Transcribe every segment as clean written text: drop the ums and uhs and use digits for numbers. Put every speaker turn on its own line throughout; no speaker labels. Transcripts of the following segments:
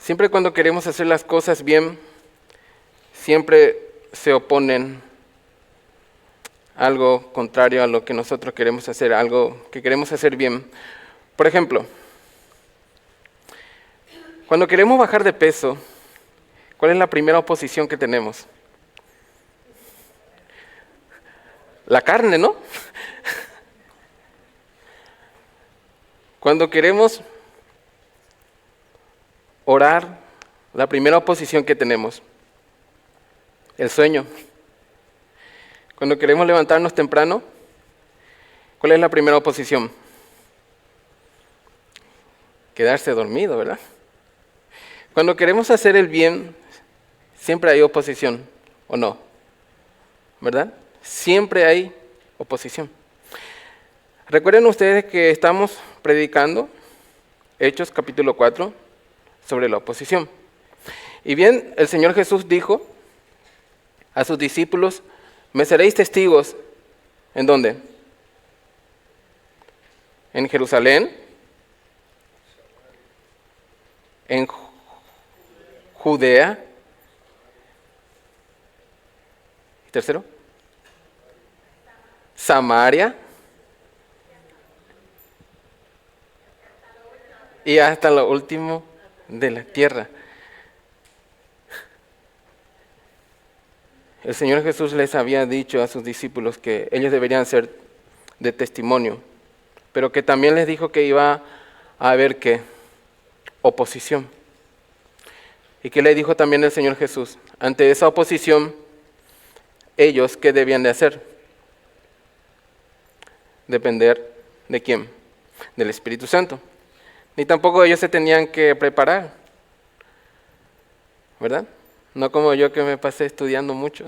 Siempre cuando queremos hacer las cosas bien, siempre se oponen algo contrario a lo que nosotros queremos hacer, algo que queremos hacer bien. Por ejemplo, cuando queremos bajar de peso, ¿cuál es la primera oposición que tenemos? La carne, ¿no? Cuando queremos orar, la primera oposición que tenemos, el sueño. Cuando queremos levantarnos temprano, ¿cuál es la primera oposición? Quedarse dormido, ¿verdad? Cuando queremos hacer el bien, siempre hay oposición, ¿o no? ¿Verdad? Siempre hay oposición. Recuerden ustedes que estamos predicando Hechos capítulo 4 sobre la oposición. Y bien, el Señor Jesús dijo a sus discípulos: me seréis testigos, ¿en dónde? En Jerusalén, en Judea, y tercero, Samaria, y hasta lo último de la tierra. El Señor Jesús les había dicho a sus discípulos que ellos deberían ser de testimonio, pero que también les dijo que iba a haber ¿qué? Oposición. ¿Y qué le dijo también el Señor Jesús? Ante esa oposición, ellos, ¿qué debían de hacer? Depender ¿de quién? Del Espíritu Santo. Ni tampoco ellos se tenían que preparar, ¿verdad? No como yo que me pasé estudiando mucho,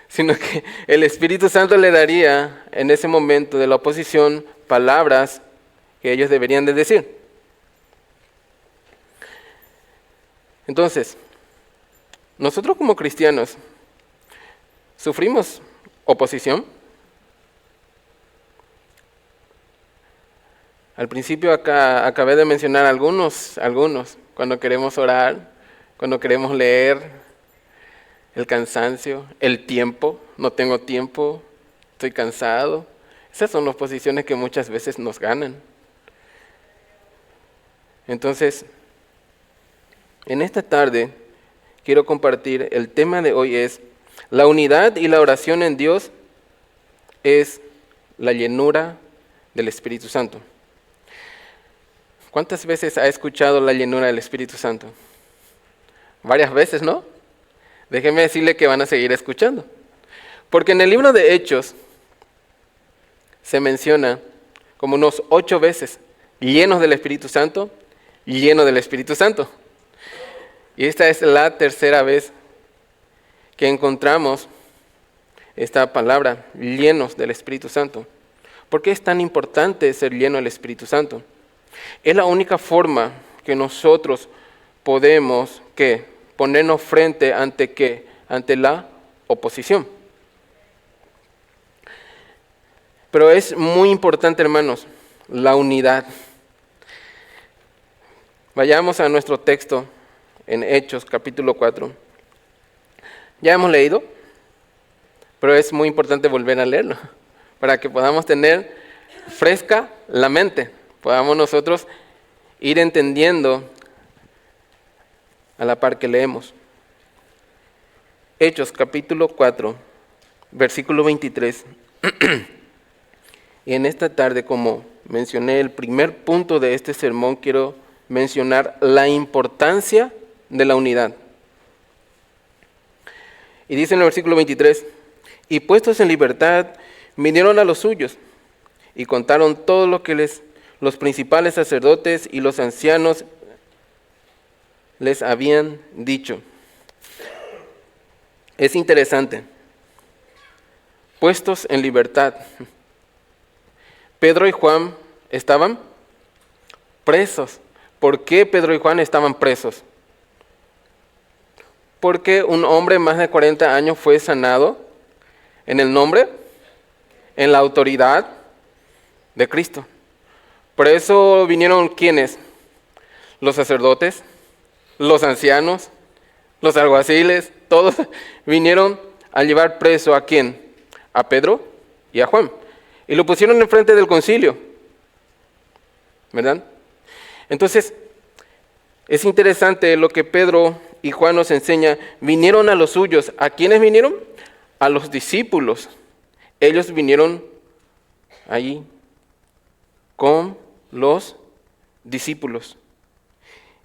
sino que el Espíritu Santo le daría en ese momento de la oposición palabras que ellos deberían de decir. Entonces, nosotros como cristianos, ¿sufrimos oposición? Al principio acabé de mencionar algunos, cuando queremos orar, cuando queremos leer, el cansancio, el tiempo, no tengo tiempo, estoy cansado. Esas son las posiciones que muchas veces nos ganan. Entonces, en esta tarde quiero compartir, el tema de hoy es: la unidad y la oración en Dios es la llenura del Espíritu Santo. ¿Cuántas veces ha escuchado la llenura del Espíritu Santo? Varias veces, ¿no? Déjenme decirle que van a seguir escuchando. Porque en el libro de Hechos se menciona como unos 8 veces llenos del Espíritu Santo, lleno del Espíritu Santo. Y esta es la tercera vez que encontramos esta palabra, llenos del Espíritu Santo. ¿Por qué es tan importante ser lleno del Espíritu Santo? Es la única forma que nosotros podemos ponernos frente ante la oposición. Pero es muy importante, hermanos, la unidad. Vayamos a nuestro texto en Hechos capítulo 4. Ya hemos leído, pero es muy importante volver a leerlo para que podamos tener fresca la mente, podamos nosotros ir entendiendo a la par que leemos. Hechos capítulo 4, versículo 23. Y en esta tarde, como mencioné, el primer punto de este sermón, quiero mencionar la importancia de la unidad. Y dice en el versículo 23, y puestos en libertad, vinieron a los suyos, y contaron todo lo que los principales sacerdotes y los ancianos les habían dicho. Es interesante. Puestos en libertad. Pedro y Juan estaban presos. ¿Por qué Pedro y Juan estaban presos? Porque un hombre más de 40 años fue sanado en el nombre, en la autoridad de Cristo. Por eso vinieron ¿quiénes? Los sacerdotes, los ancianos, los alguaciles, todos vinieron a llevar preso ¿a quién? A Pedro y a Juan. Y lo pusieron enfrente del concilio, ¿verdad? Entonces, es interesante lo que Pedro y Juan nos enseña. Vinieron a los suyos. ¿A quiénes vinieron? A los discípulos. Ellos vinieron allí con los discípulos.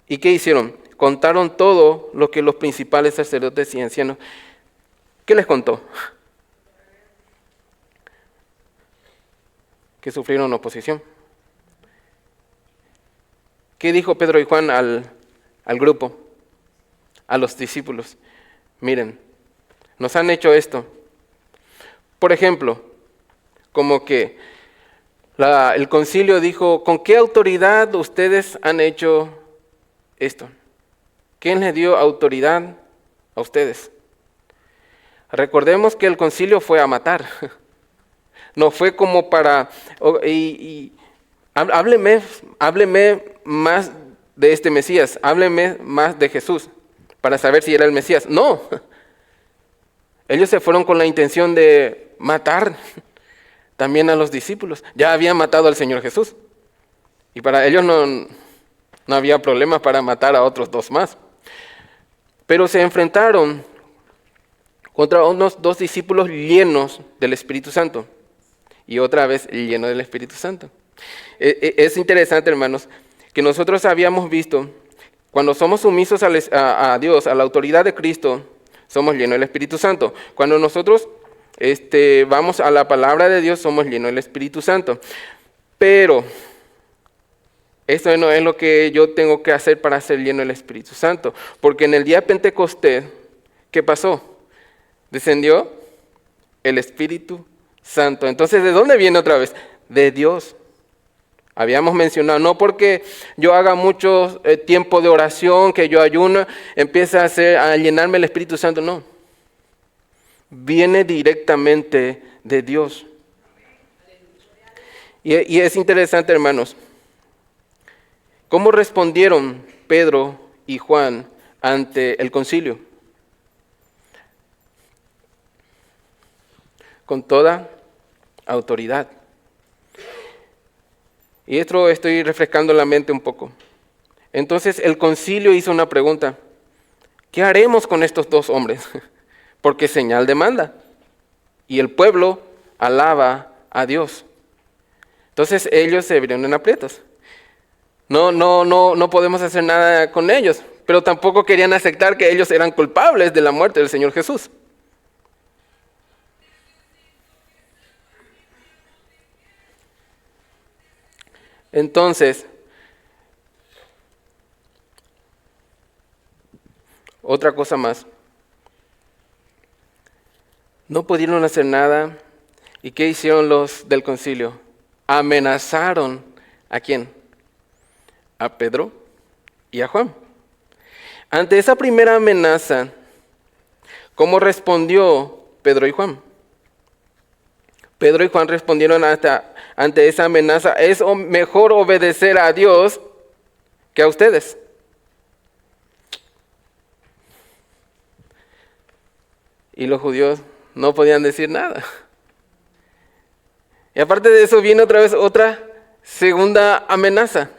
¿Y qué hicieron? Contaron todo lo que los principales sacerdotes y ancianos. ¿Qué les contó? Que sufrieron oposición. ¿Qué dijo Pedro y Juan al grupo? A los discípulos. Miren, nos han hecho esto. Por ejemplo, como que el concilio dijo, ¿con qué autoridad ustedes han hecho esto? ¿Quién les dio autoridad a ustedes? Recordemos que el concilio fue a matar. No fue como para... hábleme más de este Mesías, hábleme más de Jesús, para saber si era el Mesías. No, ellos se fueron con la intención de matar también a los discípulos. Ya habían matado al Señor Jesús, y para ellos no había problema para matar a otros dos más. Pero se enfrentaron contra unos dos discípulos llenos del Espíritu Santo, y otra vez llenos del Espíritu Santo. Es interesante, hermanos, que nosotros habíamos visto, cuando somos sumisos a Dios, a la autoridad de Cristo, somos llenos del Espíritu Santo. Cuando nosotros vamos a la palabra de Dios, somos llenos del Espíritu Santo. Pero esto no es lo que yo tengo que hacer para ser lleno del Espíritu Santo. Porque en el día de Pentecostés, ¿qué pasó? Descendió el Espíritu Santo. Entonces, ¿de dónde viene otra vez? De Dios. Habíamos mencionado, no porque yo haga mucho tiempo de oración, que yo ayuno, empieza a llenarme el Espíritu Santo, no. Viene directamente de Dios. Y es interesante, hermanos, cómo respondieron Pedro y Juan ante el concilio. Con toda autoridad. Y esto estoy refrescando la mente un poco. Entonces el concilio hizo una pregunta. ¿Qué haremos con estos dos hombres? Porque señal demanda. Y el pueblo alaba a Dios. Entonces ellos se vieron en aprietos. No podemos hacer nada con ellos. Pero tampoco querían aceptar que ellos eran culpables de la muerte del Señor Jesús. Entonces, otra cosa más. No pudieron hacer nada. ¿Y qué hicieron los del concilio? Amenazaron ¿a quién? A Pedro y a Juan. Ante esa primera amenaza, ¿cómo respondió Pedro y Juan? Pedro y Juan respondieron ante esa amenaza, es mejor obedecer a Dios que a ustedes. Y los judíos no podían decir nada. Y aparte de eso viene otra vez otra segunda amenaza.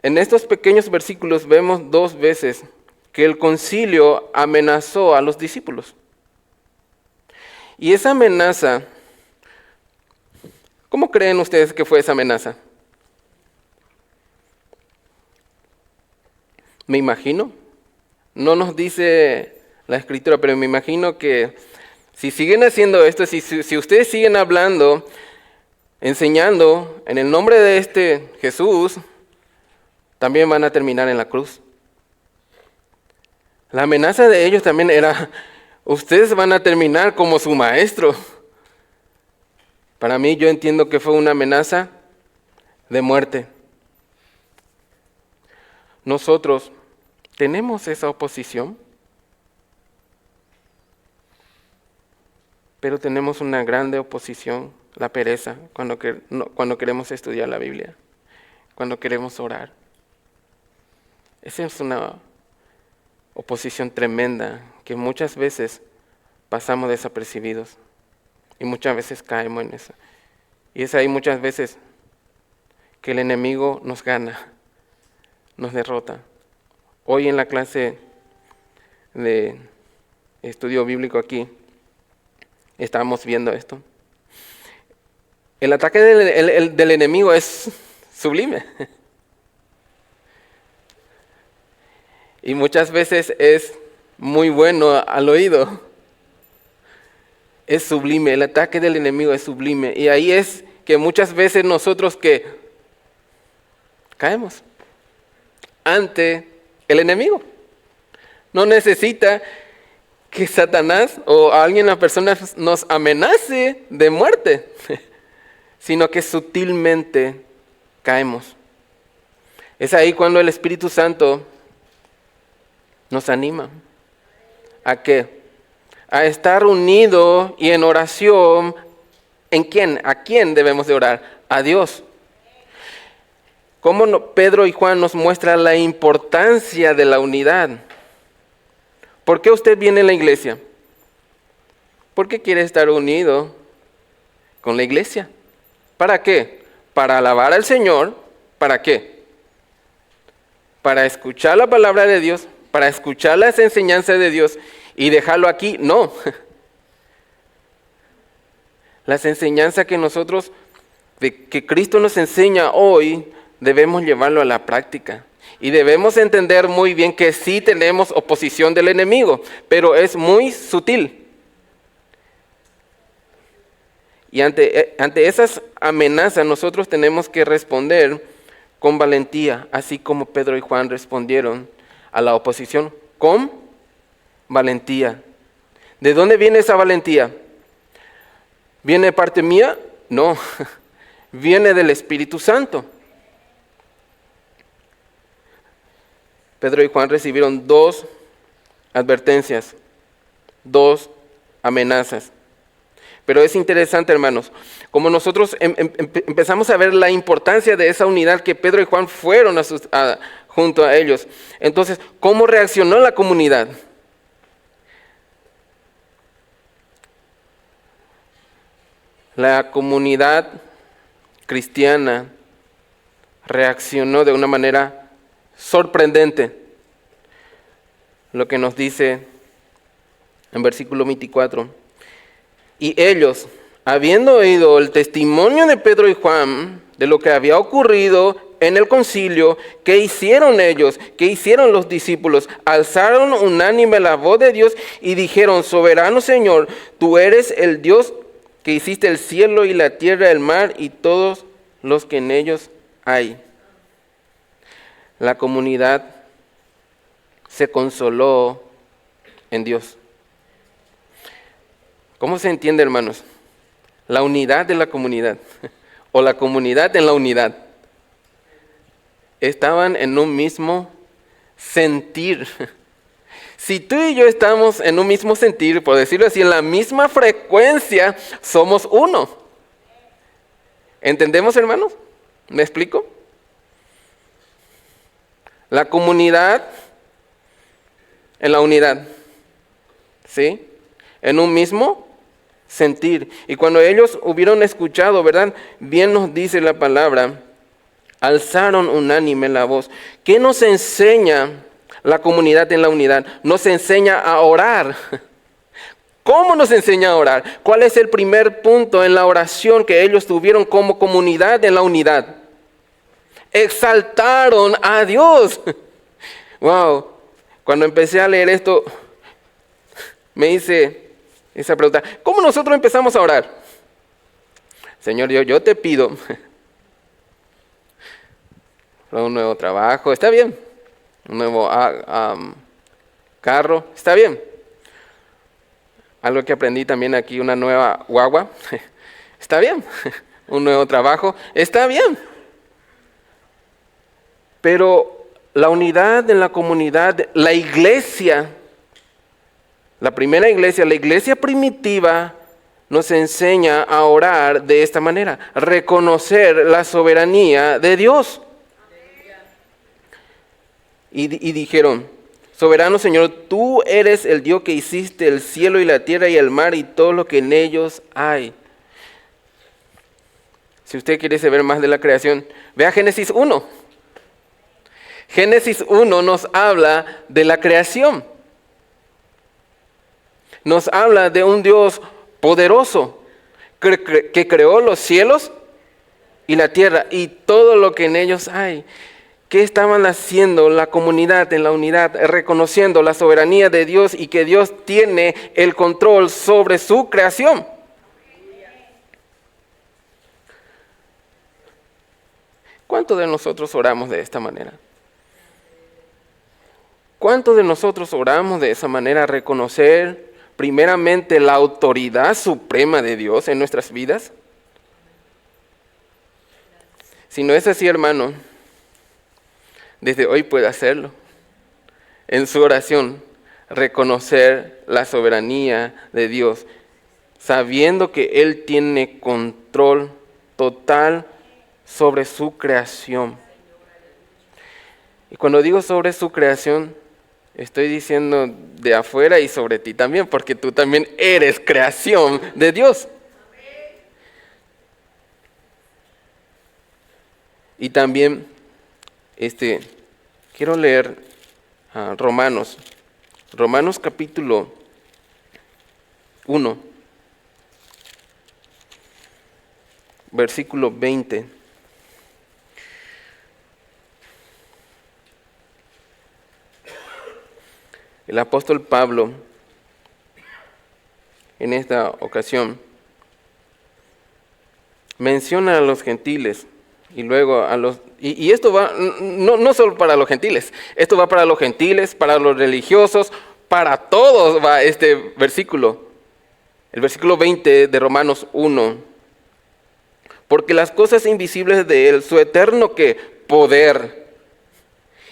En estos pequeños versículos vemos dos veces que el concilio amenazó a los discípulos. Y esa amenaza, ¿cómo creen ustedes que fue esa amenaza? Me imagino, no nos dice la Escritura, pero me imagino que si siguen haciendo esto, si ustedes siguen hablando, enseñando en el nombre de este Jesús, también van a terminar en la cruz. La amenaza de ellos también era, ustedes van a terminar como su maestro. Para mí, yo entiendo que fue una amenaza de muerte. Nosotros tenemos esa oposición, pero tenemos una grande oposición, la pereza, cuando queremos estudiar la Biblia, cuando queremos orar. Esa es una oposición tremenda que muchas veces pasamos desapercibidos y muchas veces caemos en eso. Y es ahí muchas veces que el enemigo nos gana, nos derrota. Hoy en la clase de estudio bíblico aquí estábamos viendo esto. El ataque del enemigo es sublime. Y muchas veces es muy bueno al oído. Es sublime, el ataque del enemigo es sublime. Y ahí es que muchas veces nosotros que caemos ante el enemigo. No necesita que Satanás o alguien, la persona, nos amenace de muerte, sino que sutilmente caemos. Es ahí cuando el Espíritu Santo nos anima. ¿A qué? A estar unido y en oración. ¿En quién? ¿A quién debemos de orar? A Dios. ¿Cómo Pedro y Juan nos muestran la importancia de la unidad? ¿Por qué usted viene a la iglesia? ¿Por qué quiere estar unido con la iglesia? ¿Para qué? Para alabar al Señor. ¿Para qué? Para escuchar la palabra de Dios, para escuchar las enseñanzas de Dios y dejarlo aquí. No. Las enseñanzas que nosotros, que Cristo nos enseña hoy, debemos llevarlo a la práctica. Y debemos entender muy bien que sí tenemos oposición del enemigo, pero es muy sutil. Y ante esas amenazas nosotros tenemos que responder con valentía, así como Pedro y Juan respondieron a la oposición con valentía. ¿De dónde viene esa valentía? ¿Viene de parte mía? No, viene del Espíritu Santo. Pedro y Juan recibieron 2 advertencias, 2 amenazas. Pero es interesante, hermanos, como nosotros empezamos a ver la importancia de esa unidad que Pedro y Juan fueron junto a ellos. Entonces, ¿cómo reaccionó la comunidad? La comunidad cristiana reaccionó de una manera sorprendente. Lo que nos dice en versículo 24. Y ellos, habiendo oído el testimonio de Pedro y Juan de lo que había ocurrido en el concilio, ¿qué hicieron ellos? ¿Qué hicieron los discípulos? Alzaron unánime la voz de Dios y dijeron: soberano Señor, tú eres el Dios que hiciste el cielo y la tierra, el mar y todos los que en ellos hay. La comunidad se consoló en Dios. ¿Cómo se entiende, hermanos? La unidad de la comunidad, o la comunidad en la unidad. Estaban en un mismo sentir. Si tú y yo estamos en un mismo sentir, por decirlo así, en la misma frecuencia, somos uno. ¿Entendemos, hermanos? ¿Me explico? La comunidad en la unidad, ¿sí? En un mismo sentir. Y cuando ellos hubieron escuchado, ¿verdad? Bien nos dice la palabra, alzaron unánime la voz. ¿Qué nos enseña la comunidad en la unidad? Nos enseña a orar. ¿Cómo nos enseña a orar? ¿Cuál es el primer punto en la oración que ellos tuvieron como comunidad en la unidad? Exaltaron a Dios. Wow. Cuando empecé a leer esto, me hice esa pregunta: ¿cómo nosotros empezamos a orar? Señor, yo te pido un nuevo trabajo, está bien. Un nuevo carro, está bien. Algo que aprendí también aquí, una nueva guagua, está bien. Un nuevo trabajo, está bien. Pero la unidad en la comunidad, la iglesia, la primera iglesia, la iglesia primitiva, nos enseña a orar de esta manera: reconocer la soberanía de Dios. y dijeron: soberano Señor, tú eres el Dios que hiciste el cielo y la tierra y el mar y todo lo que en ellos hay. Si usted quiere saber más de la creación, vea Génesis 1. Génesis 1 nos habla de la creación. Nos habla de un Dios poderoso que creó los cielos y la tierra y todo lo que en ellos hay. ¿Qué estaban haciendo la comunidad en la unidad? Reconociendo la soberanía de Dios y que Dios tiene el control sobre su creación. ¿Cuántos de nosotros oramos de esta manera? ¿Cuántos de nosotros oramos de esa manera, reconocer primeramente la autoridad suprema de Dios en nuestras vidas? Si no es así, hermano, desde hoy puede hacerlo. En su oración, reconocer la soberanía de Dios, sabiendo que Él tiene control total sobre su creación. Y cuando digo sobre su creación, estoy diciendo de afuera y sobre ti también, porque tú también eres creación de Dios. Y también quiero leer Romanos capítulo 1, versículo 20. El apóstol Pablo, en esta ocasión, menciona a los gentiles y luego a los... Y esto va no solo para los gentiles, esto va para los gentiles, para los religiosos, para todos va este versículo. El versículo 20 de Romanos 1. Porque las cosas invisibles de Él, su eterno ¿qué? Poder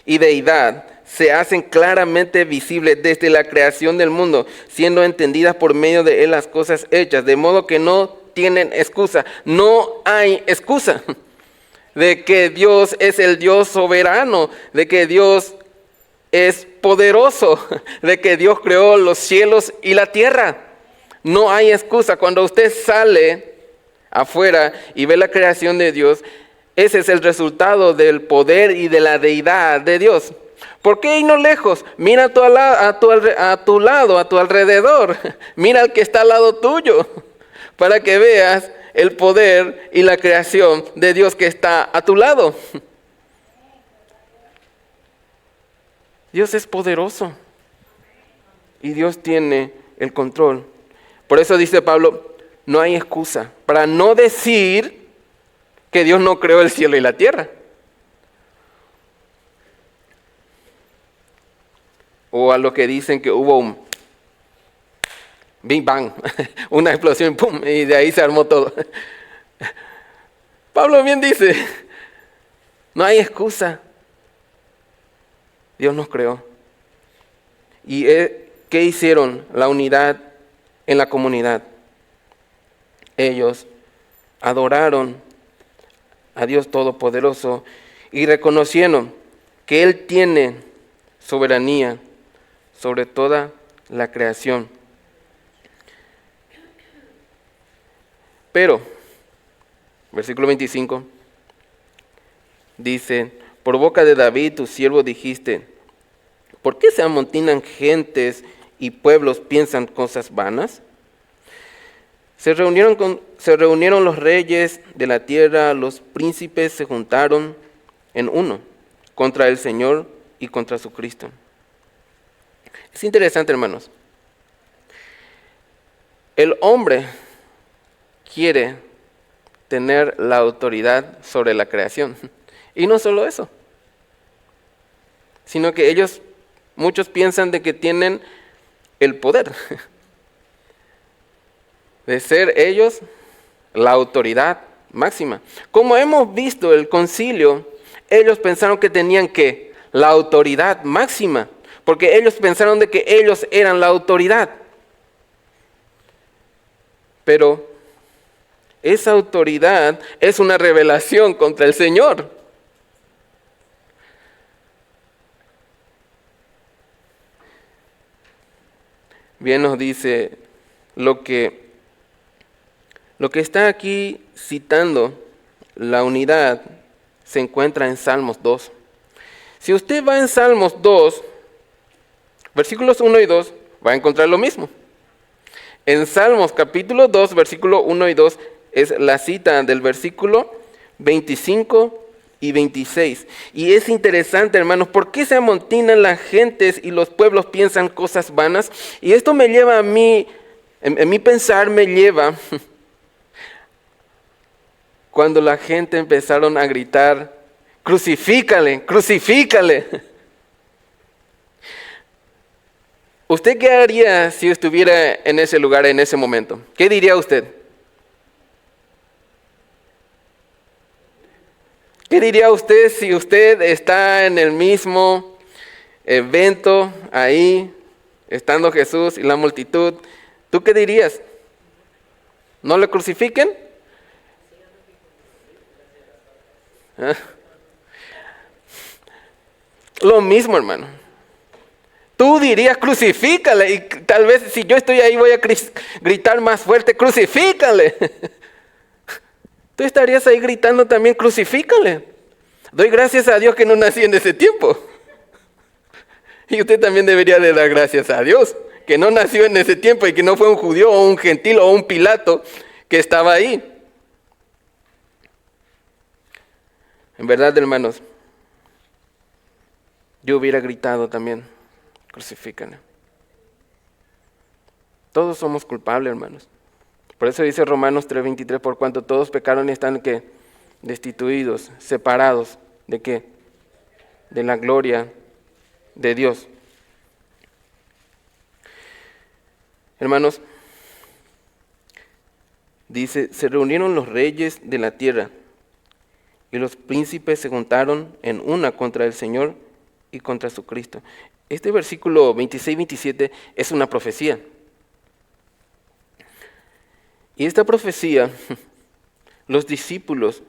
y deidad, se hacen claramente visibles desde la creación del mundo, siendo entendidas por medio de Él las cosas hechas, de modo que no tienen excusa. No hay excusa de que Dios es el Dios soberano, de que Dios es poderoso, de que Dios creó los cielos y la tierra. No hay excusa. Cuando usted sale afuera y ve la creación de Dios, ese es el resultado del poder y de la deidad de Dios. ¿Por qué irnos lejos? Mira a tu lado, a tu alrededor. Mira al que está al lado tuyo, para que veas el poder y la creación de Dios que está a tu lado. Dios es poderoso y Dios tiene el control. Por eso dice Pablo, no hay excusa para no decir que Dios no creó el cielo y la tierra. O a lo que dicen que hubo un Big Bang, una explosión, ¡pum! Y de ahí se armó todo. Pablo bien dice, no hay excusa. Dios nos creó. ¿Y qué hicieron? La unidad en la comunidad. Ellos adoraron a Dios Todopoderoso y reconocieron que Él tiene soberanía sobre toda la creación. Pero, versículo 25, dice, por boca de David tu siervo dijiste, ¿por qué se amontonan gentes y pueblos piensan cosas vanas? Se reunieron los reyes de la tierra, los príncipes se juntaron en uno contra el Señor y contra su Cristo. Es interesante, hermanos. El hombre quiere tener la autoridad sobre la creación. Y no solo eso, sino que muchos piensan de que tienen el poder de ser ellos la autoridad máxima. Como hemos visto el concilio, ellos pensaron que tenían que la autoridad máxima, porque ellos pensaron de que ellos eran la autoridad. Pero esa autoridad es una rebelación contra el Señor. bien nos dice lo que está aquí citando, la unidad, se encuentra en Salmos 2. Si usted va en Salmos 2, versículos 1 y 2, va a encontrar lo mismo. En Salmos capítulo 2, versículo 1 y 2, es la cita del versículo 25 y 26. Y es interesante, hermanos, ¿por qué se amontinan las gentes y los pueblos piensan cosas vanas? Y esto me lleva a mí, en mi pensar me lleva, cuando la gente empezaron a gritar, crucifícale, crucifícale. ¿Usted qué haría si estuviera en ese lugar en ese momento? ¿Qué diría usted? ¿Qué diría usted si usted está en el mismo evento, ahí, estando Jesús y la multitud? ¿Tú qué dirías? ¿No le crucifiquen? ¿Ah? Lo mismo, hermano. Tú dirías, crucifícale, y tal vez si yo estoy ahí voy a gritar más fuerte, crucifícale. Tú estarías ahí gritando también, crucifícale. Doy gracias a Dios que no nací en ese tiempo. Y usted también debería de dar gracias a Dios, que no nació en ese tiempo y que no fue un judío o un gentil o un Pilato que estaba ahí. En verdad, hermanos, yo hubiera gritado también, crucifícale. Todos somos culpables, hermanos. Por eso dice Romanos 3:23, por cuanto todos pecaron y están ¿qué? Destituidos, separados, ¿de qué? De la gloria de Dios. Hermanos, dice, se reunieron los reyes de la tierra y los príncipes se juntaron en una contra el Señor y contra su Cristo. Este versículo 26-27 es una profecía. Y esta profecía, los discípulos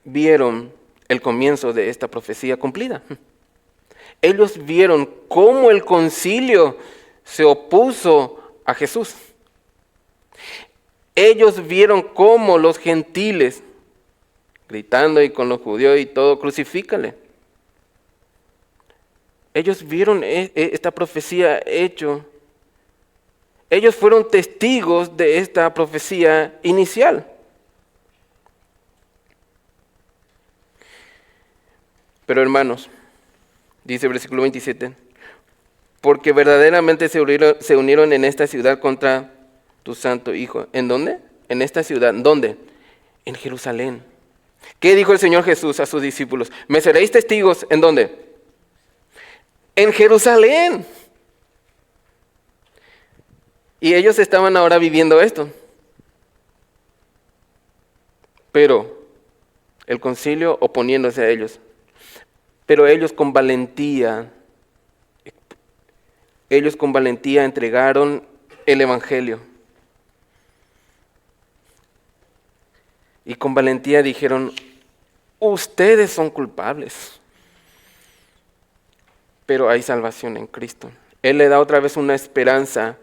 vieron el comienzo de esta profecía cumplida. Ellos vieron cómo el concilio se opuso a Jesús. Ellos vieron cómo los gentiles, gritando y con los judíos y todo, crucifícale. Ellos vieron esta profecía hecho. Ellos fueron testigos de esta profecía inicial. Pero hermanos, dice el versículo 27, porque verdaderamente se unieron en esta ciudad contra tu santo Hijo. ¿En dónde? En esta ciudad. ¿Dónde? En Jerusalén. ¿Qué dijo el Señor Jesús a sus discípulos? ¿Me seréis testigos? ¿En dónde? En Jerusalén. Y ellos estaban ahora viviendo esto. Pero el concilio oponiéndose a ellos. Pero ellos con valentía entregaron el evangelio. Y con valentía dijeron, ustedes son culpables. Pero hay salvación en Cristo. Él le da otra vez una esperanza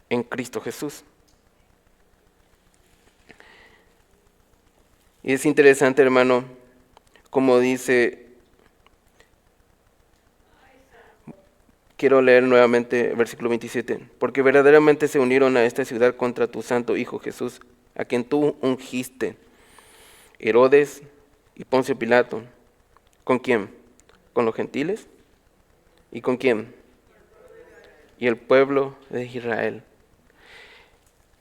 en Cristo Jesús. Y es interesante, hermano, como dice, quiero leer nuevamente el versículo 27, porque verdaderamente se unieron a esta ciudad contra tu santo Hijo Jesús, a quien tú ungiste, Herodes y Poncio Pilato. ¿Con quién? ¿Con los gentiles? ¿Y con quién? Y el pueblo de Israel.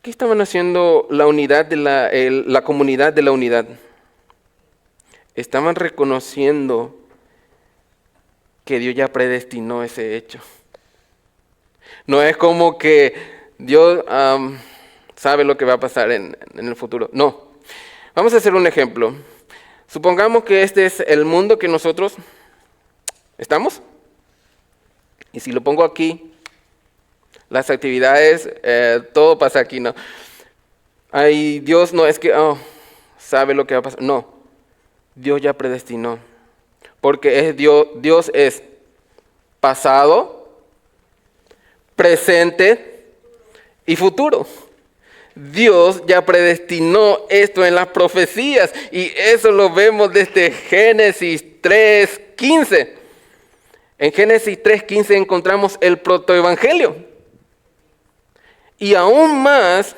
¿Qué estaban haciendo la unidad de la comunidad de la unidad? Estaban reconociendo que Dios ya predestinó ese hecho. No es como que Dios sabe lo que va a pasar en el futuro. No. Vamos a hacer un ejemplo. Supongamos que este es el mundo que nosotros estamos. Y si lo pongo aquí, las actividades, todo pasa aquí, ¿no? Ay, Dios no es que sabe lo que va a pasar. No, Dios ya predestinó. Porque Dios es pasado, presente y futuro. Dios ya predestinó esto en las profecías y eso lo vemos desde Génesis 3:15. En Génesis 3:15 encontramos el protoevangelio. Y aún más,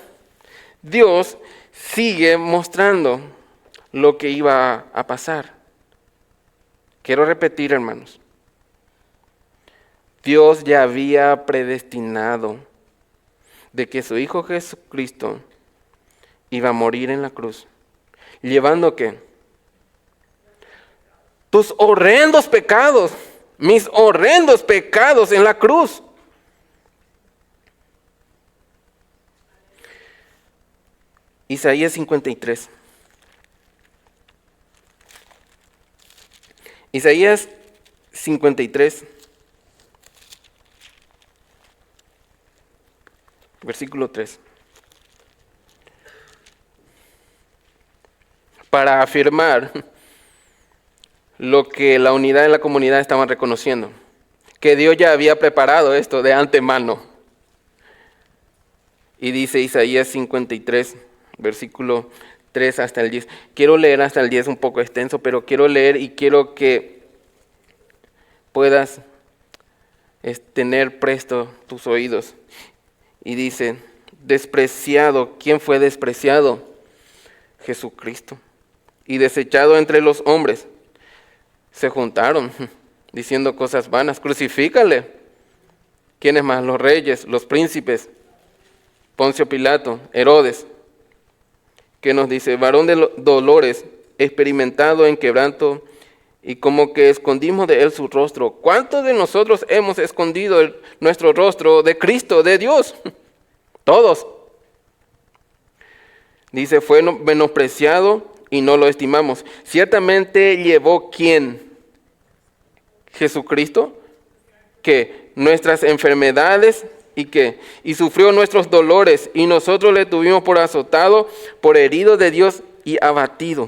Dios sigue mostrando lo que iba a pasar. Quiero repetir, hermanos. Dios ya había predestinado de que su Hijo Jesucristo iba a morir en la cruz, llevando ¿qué? Tus horrendos pecados, mis horrendos pecados en la cruz. Isaías 53. Isaías 53, versículo 3. Para afirmar lo que la unidad de la comunidad estaban reconociendo, que Dios ya había preparado esto de antemano. Y dice Isaías 53, versículo 3 hasta el 10. Quiero leer hasta el 10, un poco extenso, pero quiero leer y quiero que puedas tener presto tus oídos. Y dice, despreciado, ¿quién fue despreciado? Jesucristo. Y desechado entre los hombres. Se juntaron diciendo cosas vanas, crucifícale. ¿Quiénes más? Los reyes, los príncipes, Poncio Pilato, Herodes. Que nos dice, varón de dolores, experimentado en quebranto, y como que escondimos de él su rostro. ¿Cuántos de nosotros hemos escondido nuestro rostro de Cristo, de Dios? Todos. Dice, fue menospreciado y no lo estimamos. Ciertamente llevó ¿quién? Jesucristo, que nuestras enfermedades y que y sufrió nuestros dolores y nosotros le tuvimos por azotado, por herido de Dios y abatido.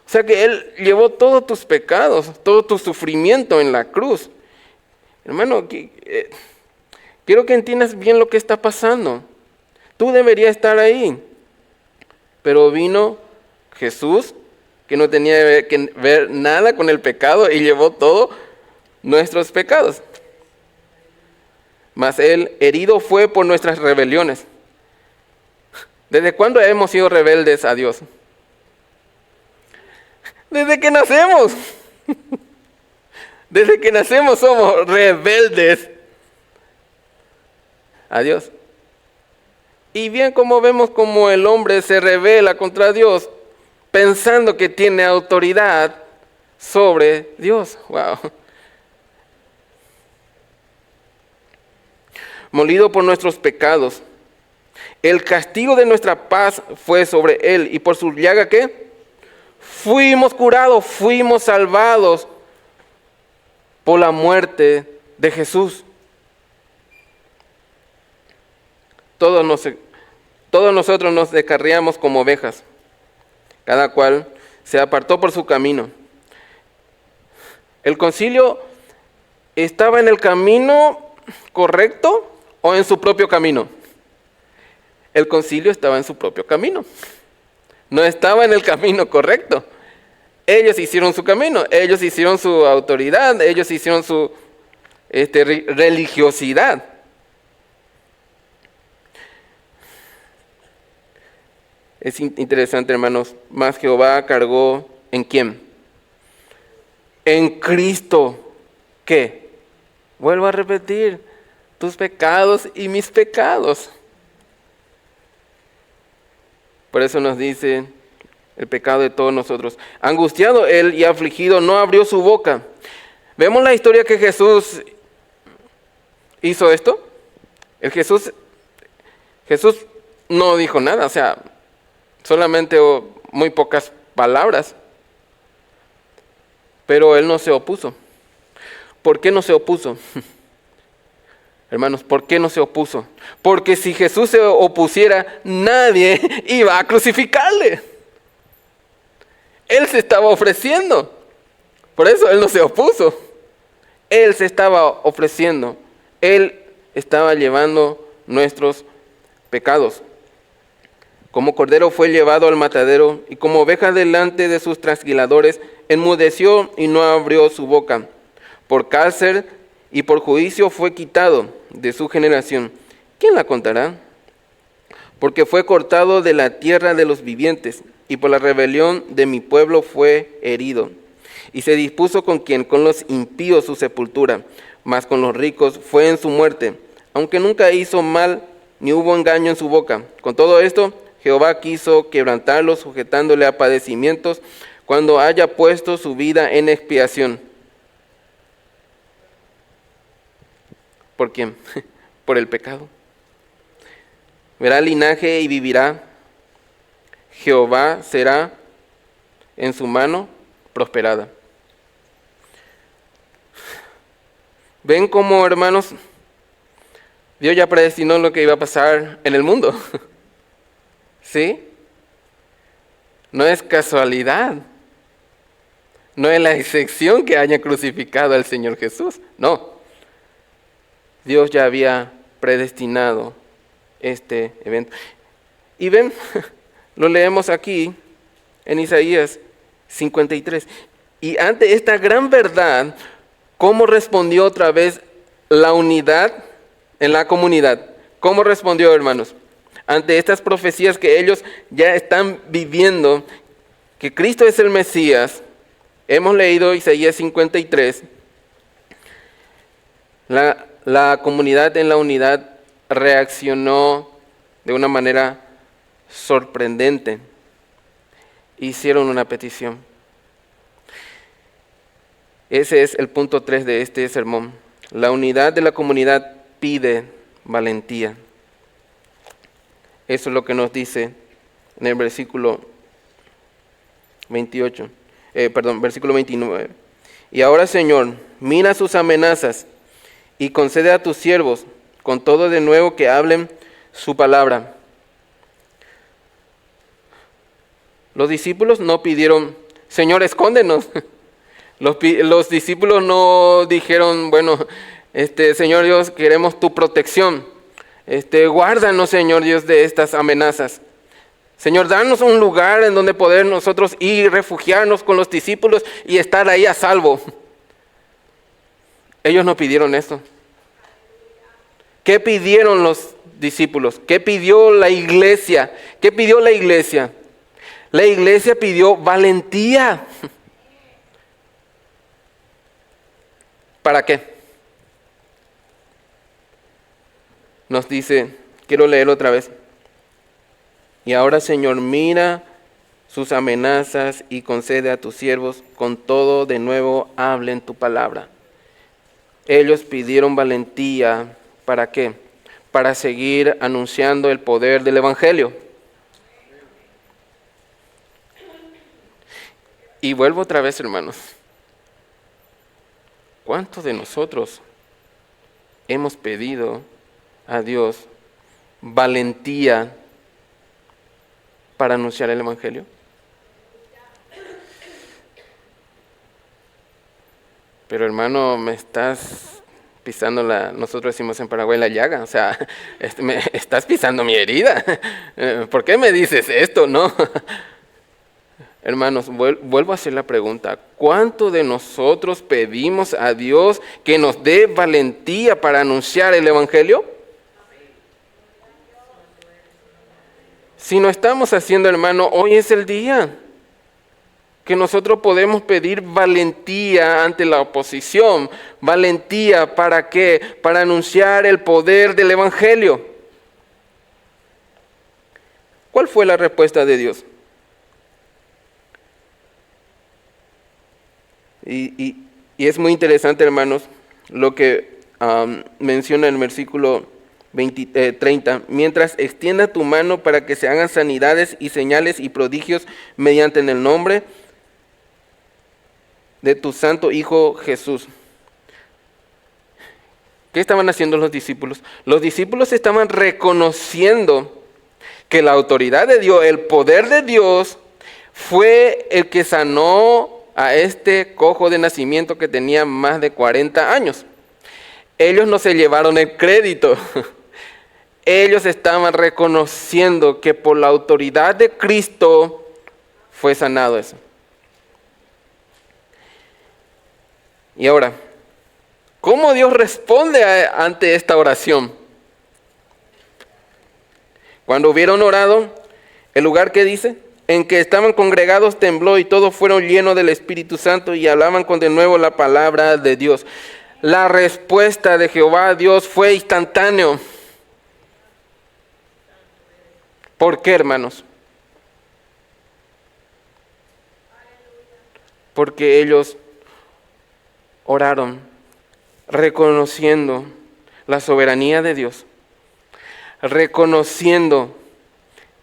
O sea que Él llevó todos tus pecados, todo tu sufrimiento en la cruz. Hermano, quiero que entiendas bien lo que está pasando. Tú deberías estar ahí. Pero vino Jesús, que no tenía que ver nada con el pecado, y llevó todos nuestros pecados. Mas Él herido fue por nuestras rebeliones. ¿Desde cuándo hemos sido rebeldes a Dios? Desde que nacemos. Desde que nacemos somos rebeldes a Dios. Y bien como vemos como el hombre se rebela contra Dios, pensando que tiene autoridad sobre Dios. Wow. Molido por nuestros pecados, el castigo de nuestra paz fue sobre él, y por su llaga ¿qué? Fuimos curados, fuimos salvados por la muerte de Jesús. Todos nosotros nos descarriamos como ovejas, cada cual se apartó por su camino. ¿El concilio estaba en el camino correcto o en su propio camino? El concilio estaba en su propio camino. No estaba en el camino correcto. Ellos hicieron su camino, ellos hicieron su autoridad, ellos hicieron su religiosidad. Es interesante, hermanos, más Jehová cargó ¿en quién? En Cristo. ¿Qué? Vuelvo a repetir, tus pecados y mis pecados. Por eso nos dice el pecado de todos nosotros. Angustiado él y afligido, no abrió su boca. ¿Vemos la historia que Jesús hizo esto? Jesús no dijo nada, o sea, solamente muy pocas palabras. Pero él no se opuso. ¿Por qué no se opuso? Hermanos, ¿por qué no se opuso? Porque si Jesús se opusiera, nadie iba a crucificarle. Él se estaba ofreciendo. Por eso él no se opuso. Él se estaba ofreciendo. Él estaba llevando nuestros pecados. Como cordero fue llevado al matadero, y como oveja delante de sus trasquiladores, enmudeció y no abrió su boca. Por cárcel y por juicio fue quitado de su generación. ¿Quién la contará? Porque fue cortado de la tierra de los vivientes, y por la rebelión de mi pueblo fue herido. Y se dispuso con quien, con los impíos su sepultura, mas con los ricos fue en su muerte, aunque nunca hizo mal ni hubo engaño en su boca. Con todo esto, Jehová quiso quebrantarlo, sujetándole a padecimientos, cuando haya puesto su vida en expiación. ¿Por quién? Por el pecado. Verá linaje y vivirá. Jehová será en su mano prosperada. ¿Ven cómo, hermanos, Dios ya predestinó lo que iba a pasar en el mundo? ¿Sí? No es casualidad. No es la excepción que haya crucificado al Señor Jesús. No. Dios ya había predestinado este evento. Y ven, lo leemos aquí en Isaías 53. Y ante esta gran verdad, ¿cómo respondió otra vez la unidad en la comunidad? ¿Cómo respondió, hermanos? Ante estas profecías que ellos ya están viviendo, que Cristo es el Mesías. Hemos leído Isaías 53. La comunidad en la unidad reaccionó de una manera sorprendente. Hicieron una petición. Ese es el punto 3 de este sermón. La unidad de la comunidad pide valentía. Eso es lo que nos dice en el versículo 29. Y ahora, Señor, mira sus amenazas y concede a tus siervos con todo de nuevo que hablen su palabra. Los discípulos no pidieron, Señor, escóndenos. Los discípulos no dijeron, bueno, Señor Dios, queremos tu protección. Guárdanos, Señor Dios, de estas amenazas. Señor, danos un lugar en donde poder nosotros ir, refugiarnos con los discípulos y estar ahí a salvo. Ellos no pidieron eso. ¿Qué pidieron los discípulos? ¿Qué pidió la iglesia? ¿Qué pidió la iglesia? La iglesia pidió valentía. ¿Para qué? Nos dice, quiero leer otra vez. Y ahora, Señor, mira sus amenazas y concede a tus siervos con todo de nuevo hablen tu palabra. Ellos pidieron valentía, ¿para qué? Para seguir anunciando el poder del Evangelio. Y vuelvo otra vez, hermanos. ¿Cuántos de nosotros hemos pedido a Dios valentía para anunciar el Evangelio? Pero, hermano, me estás pisando nosotros decimos en Paraguay, la llaga. O sea, me estás pisando mi herida. ¿Por qué me dices esto, no? Hermanos, vuelvo a hacer la pregunta. ¿Cuánto de nosotros pedimos a Dios que nos dé valentía para anunciar el Evangelio? Si no estamos haciendo, hermano, hoy es el día que nosotros podemos pedir valentía ante la oposición. ¿Valentía para qué? Para anunciar el poder del Evangelio. ¿Cuál fue la respuesta de Dios? Y es muy interesante, hermanos, lo que menciona en el versículo 30. Mientras extienda tu mano para que se hagan sanidades y señales y prodigios mediante en el nombre de tu santo Hijo Jesús. ¿Qué estaban haciendo los discípulos? Los discípulos estaban reconociendo que la autoridad de Dios, el poder de Dios, fue el que sanó a este cojo de nacimiento que tenía más de 40 años. ellos no se llevaron el crédito. Ellos estaban reconociendo que por la autoridad de Cristo fue sanado eso. Y ahora, ¿cómo Dios responde ante esta oración? Cuando hubieron orado, el lugar que dice, en que estaban congregados tembló y todos fueron llenos del Espíritu Santo y hablaban con de nuevo la palabra de Dios. La respuesta de Jehová a Dios fue instantáneo. ¿Por qué, hermanos? Porque ellos oraron reconociendo la soberanía de Dios, reconociendo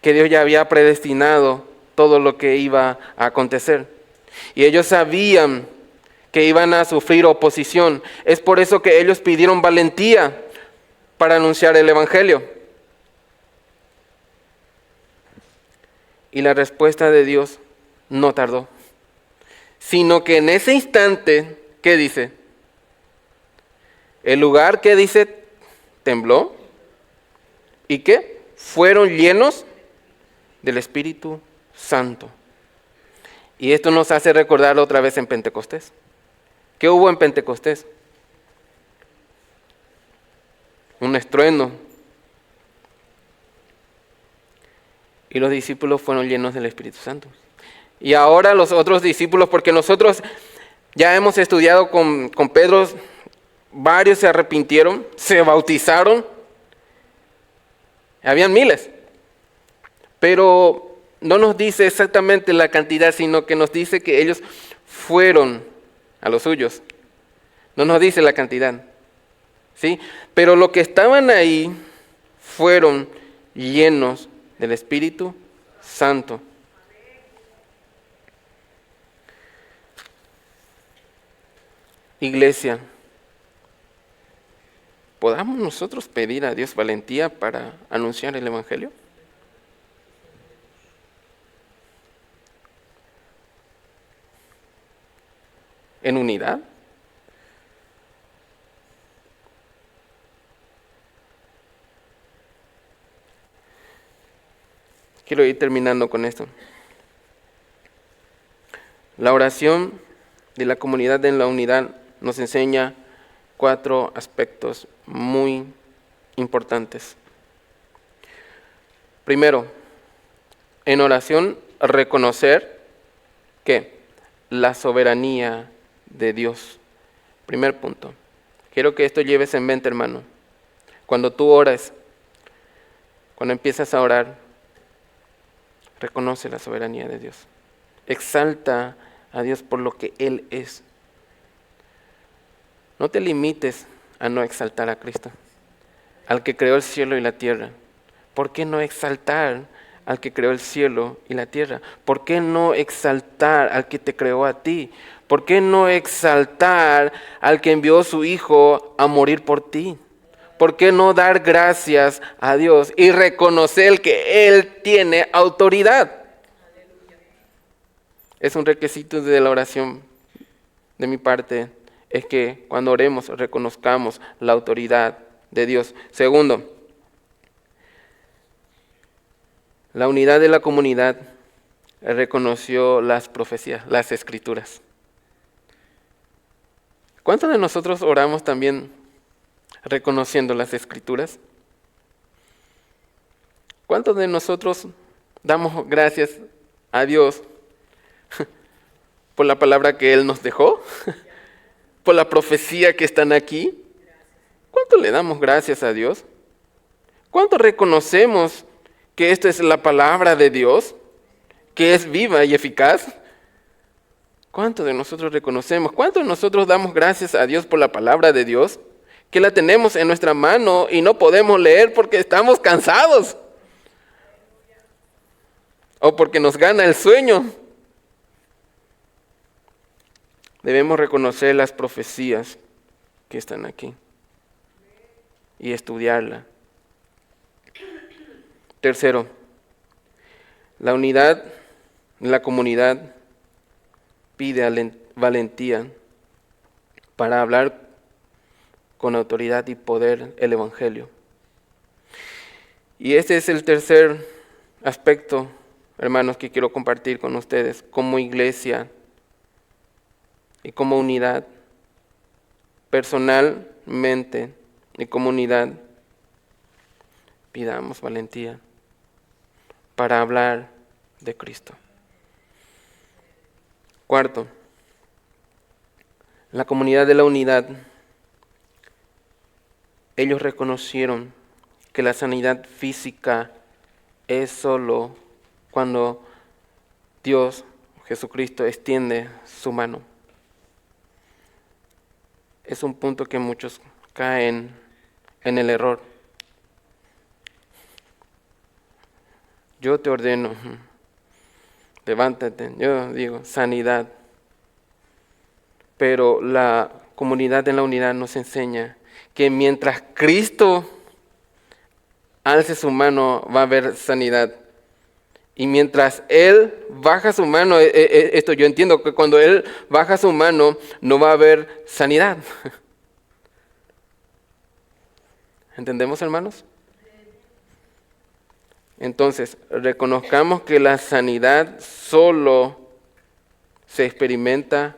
que Dios ya había predestinado todo lo que iba a acontecer. Y ellos sabían que iban a sufrir oposición. Es por eso que ellos pidieron valentía para anunciar el Evangelio. Y la respuesta de Dios no tardó, sino que en ese instante, ¿qué dice? El lugar que dice tembló y ¿qué? Fueron llenos del Espíritu Santo. Y esto nos hace recordar otra vez en Pentecostés. ¿Qué hubo en Pentecostés? Un estruendo. Y los discípulos fueron llenos del Espíritu Santo. Y ahora los otros discípulos, porque nosotros ya hemos estudiado con Pedro, varios se arrepintieron, se bautizaron. Habían miles. Pero no nos dice exactamente la cantidad, sino que nos dice que ellos fueron a los suyos. No nos dice la cantidad, ¿sí? Pero los que estaban ahí fueron llenos del Espíritu Santo. Iglesia, ¿podamos nosotros pedir a Dios valentía para anunciar el Evangelio? ¿En unidad? Quiero ir terminando con esto. La oración de la comunidad en la unidad nos enseña 4 aspectos muy importantes. Primero, en oración reconocer ¿qué? La soberanía de Dios. Primer punto. Quiero que esto lleves en mente, hermano. Cuando tú ores, cuando empiezas a orar, reconoce la soberanía de Dios. Exalta a Dios por lo que Él es. No te limites a no exaltar a Cristo, al que creó el cielo y la tierra. ¿Por qué no exaltar al que creó el cielo y la tierra? ¿Por qué no exaltar al que te creó a ti? ¿Por qué no exaltar al que envió a su Hijo a morir por ti? ¿Por qué no dar gracias a Dios y reconocer que Él tiene autoridad? Es un requisito de la oración de mi parte, es que cuando oremos reconozcamos la autoridad de Dios. Segundo, la unidad de la comunidad reconoció las profecías, las escrituras. ¿Cuántos de nosotros oramos también reconociendo las escrituras? ¿Cuántos de nosotros damos gracias a Dios por la palabra que Él nos dejó? ¿Por la profecía que están aquí? ¿Cuánto le damos gracias a Dios? ¿Cuánto reconocemos que esta es la palabra de Dios, que es viva y eficaz? ¿Cuánto de nosotros reconocemos? ¿Cuánto de nosotros damos gracias a Dios por la palabra de Dios? Que la tenemos en nuestra mano y no podemos leer porque estamos cansados. O porque nos gana el sueño. Debemos reconocer las profecías que están aquí y estudiarla. Tercero, la unidad de la comunidad pide valentía para hablar con autoridad y poder el Evangelio. Y este es el tercer aspecto, hermanos, que quiero compartir con ustedes como iglesia y como unidad, personalmente y como unidad. Pidamos valentía para hablar de Cristo. Cuarto, la comunidad de la unidad, ellos reconocieron que la sanidad física es solo cuando Dios, Jesucristo, extiende su mano. Es un punto que muchos caen en el error. Yo te ordeno, levántate, yo digo, sanidad. Pero la comunidad de la unidad nos enseña que mientras Cristo alce su mano, va a haber sanidad. Y mientras Él baja su mano, esto yo entiendo que cuando Él baja su mano, no va a haber sanidad. ¿Entendemos, hermanos? Entonces, reconozcamos que la sanidad solo se experimenta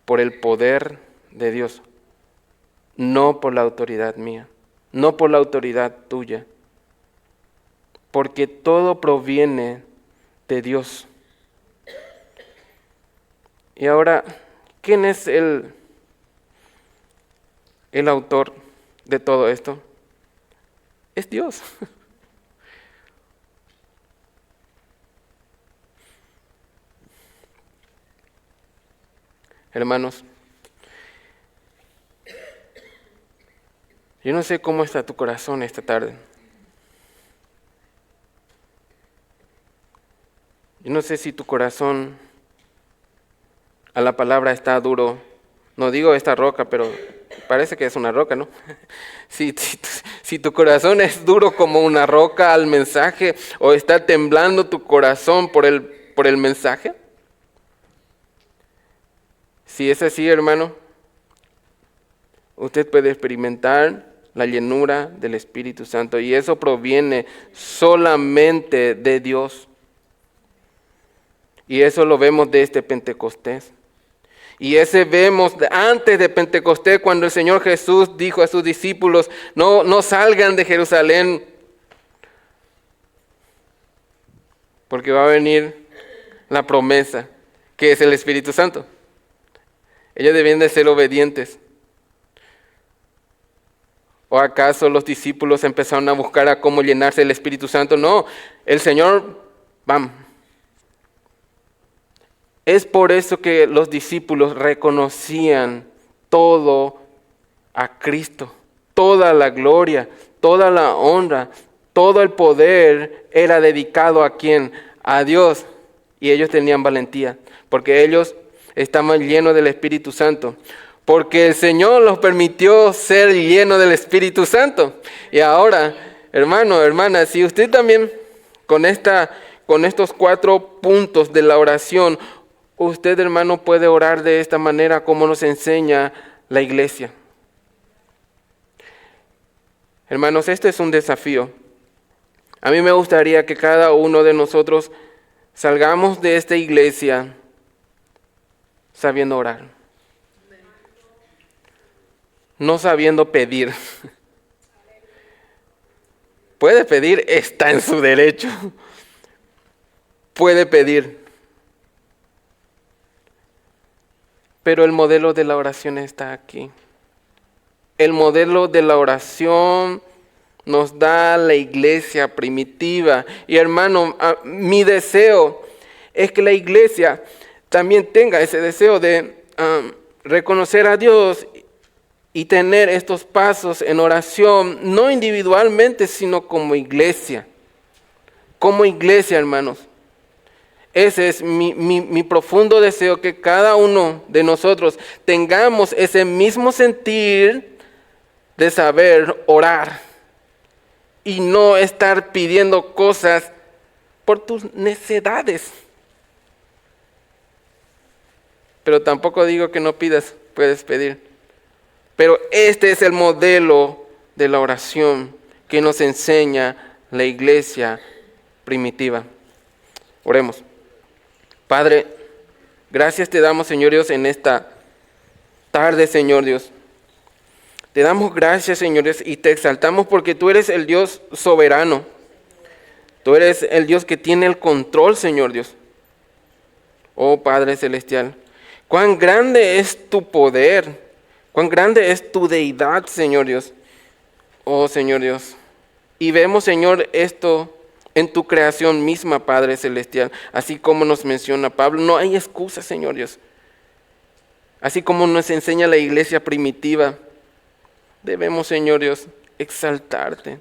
por el poder de Dios, no por la autoridad mía, no por la autoridad tuya, porque todo proviene de Dios. Y ahora, ¿quién es el autor de todo esto? Es Dios. Hermanos, yo no sé cómo está tu corazón esta tarde. Yo no sé si tu corazón a la palabra está duro. No digo esta roca, pero parece que es una roca, ¿no? Si tu corazón es duro como una roca al mensaje, o está temblando tu corazón por el mensaje. Si es así, hermano, usted puede experimentar la llenura del Espíritu Santo, y eso proviene solamente de Dios. Y eso lo vemos de este Pentecostés. Y ese vemos antes de Pentecostés, cuando el Señor Jesús dijo a sus discípulos, no salgan de Jerusalén, porque va a venir la promesa, que es el Espíritu Santo. Ellos debían de ser obedientes. ¿O acaso los discípulos empezaron a buscar a cómo llenarse del Espíritu Santo? No, el Señor, ¡bam! Es por eso que los discípulos reconocían todo a Cristo. Toda la gloria, toda la honra, todo el poder era dedicado ¿a quién? A Dios. Y ellos tenían valentía, porque ellos estaban llenos del Espíritu Santo. Porque el Señor los permitió ser llenos del Espíritu Santo. Y ahora, hermano, hermana, si usted también con estos 4 puntos de la oración, usted, hermano, puede orar de esta manera como nos enseña la iglesia. Hermanos, este es un desafío. A mí me gustaría que cada uno de nosotros salgamos de esta iglesia sabiendo orar. No sabiendo pedir. Puede pedir, está en su derecho. Puede pedir. Pero el modelo de la oración está aquí. El modelo de la oración nos da la iglesia primitiva. Y hermano, mi deseo es que la iglesia también tenga ese deseo de reconocer a Dios y tener estos pasos en oración, no individualmente, sino como iglesia. Como iglesia, hermanos. Ese es mi profundo deseo, que cada uno de nosotros tengamos ese mismo sentir de saber orar y no estar pidiendo cosas por tus necesidades. Pero tampoco digo que no pidas, puedes pedir. Pero este es el modelo de la oración que nos enseña la iglesia primitiva. Oremos. Padre, gracias te damos, Señor Dios, en esta tarde, Señor Dios. Te damos gracias, Señor Dios, y te exaltamos porque tú eres el Dios soberano. Tú eres el Dios que tiene el control, Señor Dios. Oh Padre Celestial, cuán grande es tu poder, cuán grande es tu deidad, Señor Dios. Oh Señor Dios. Y vemos, Señor, esto en tu creación misma, Padre Celestial. Así como nos menciona Pablo, no hay excusa, Señor Dios. Así como nos enseña la iglesia primitiva, debemos, Señor Dios, exaltarte.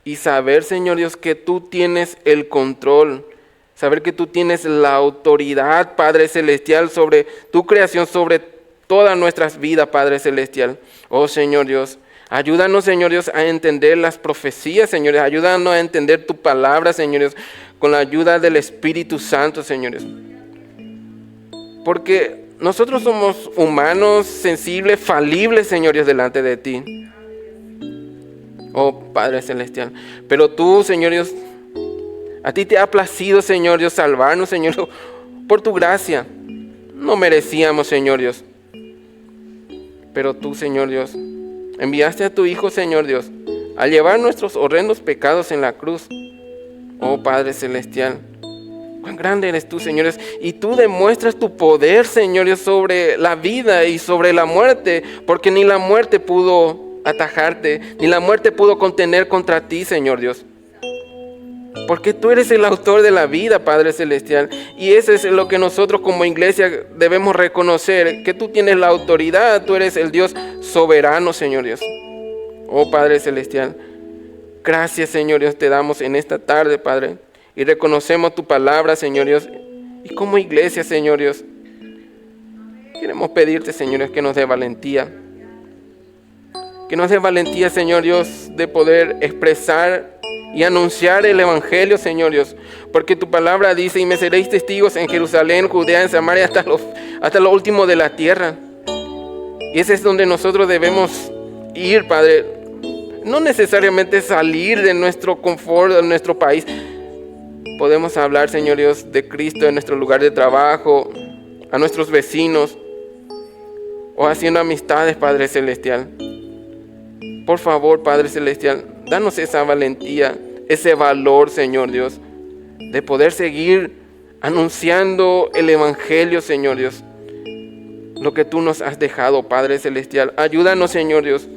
Y saber, Señor Dios, que tú tienes el control. Saber que tú tienes la autoridad, Padre Celestial, sobre tu creación, sobre todas nuestras vidas, Padre Celestial. Oh Señor Dios, ayúdanos, Señor Dios, a entender las profecías, Señor Dios. Ayúdanos a entender tu palabra, Señor Dios, con la ayuda del Espíritu Santo, Señor Dios. Porque nosotros somos humanos, sensibles, falibles, Señor Dios, delante de ti. Oh Padre Celestial. Pero tú, Señor Dios, a ti te ha placido, Señor Dios, salvarnos, Señor, por tu gracia. No merecíamos, Señor Dios. Pero tú, Señor Dios, enviaste a tu Hijo, Señor Dios, a llevar nuestros horrendos pecados en la cruz. Oh Padre Celestial, cuán grande eres tú, Señor Dios. Y tú demuestras tu poder, Señor Dios, sobre la vida y sobre la muerte, porque ni la muerte pudo atajarte, ni la muerte pudo contener contra ti, Señor Dios. Porque tú eres el autor de la vida, Padre Celestial. Y eso es lo que nosotros como iglesia debemos reconocer, que tú tienes la autoridad, tú eres el Dios soberano, Señor Dios. Oh Padre Celestial, gracias, Señor Dios, te damos en esta tarde, Padre. Y reconocemos tu palabra, Señor Dios. Y como iglesia, Señor Dios, queremos pedirte, Señor Dios, que nos dé valentía. Que nos dé valentía, Señor Dios, de poder expresar y anunciar el Evangelio, Señor Dios. Porque tu palabra dice, y me seréis testigos en Jerusalén, Judea, en Samaria, hasta lo último de la tierra. Y ese es donde nosotros debemos ir, Padre. No necesariamente salir de nuestro confort, de nuestro país. Podemos hablar, Señor Dios, de Cristo en nuestro lugar de trabajo, a nuestros vecinos, o haciendo amistades, Padre Celestial. Por favor, Padre Celestial, danos esa valentía, ese valor, Señor Dios, de poder seguir anunciando el Evangelio, Señor Dios. Lo que tú nos has dejado, Padre Celestial. Ayúdanos, Señor Dios,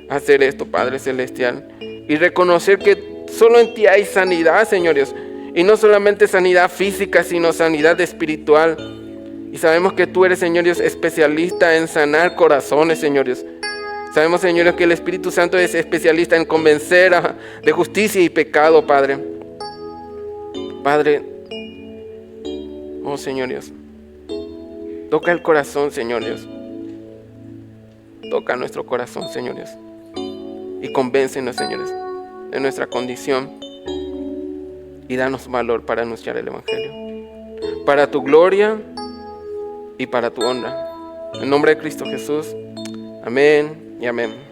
a hacer esto, Padre Celestial. Y reconocer que solo en ti hay sanidad, Señor Dios. Y no solamente sanidad física, sino sanidad espiritual. Y sabemos que tú eres, Señor Dios, especialista en sanar corazones, Señor Dios. Sabemos, Señor Dios, que el Espíritu Santo es especialista en convencer de justicia y pecado, Padre. Padre, oh Señor Dios, toca el corazón, Señor Dios. Toca nuestro corazón, Señor Dios. Y convéncenos, señores, de nuestra condición. Y danos valor para anunciar el Evangelio. Para tu gloria y para tu honra. En nombre de Cristo Jesús. Amén y amén.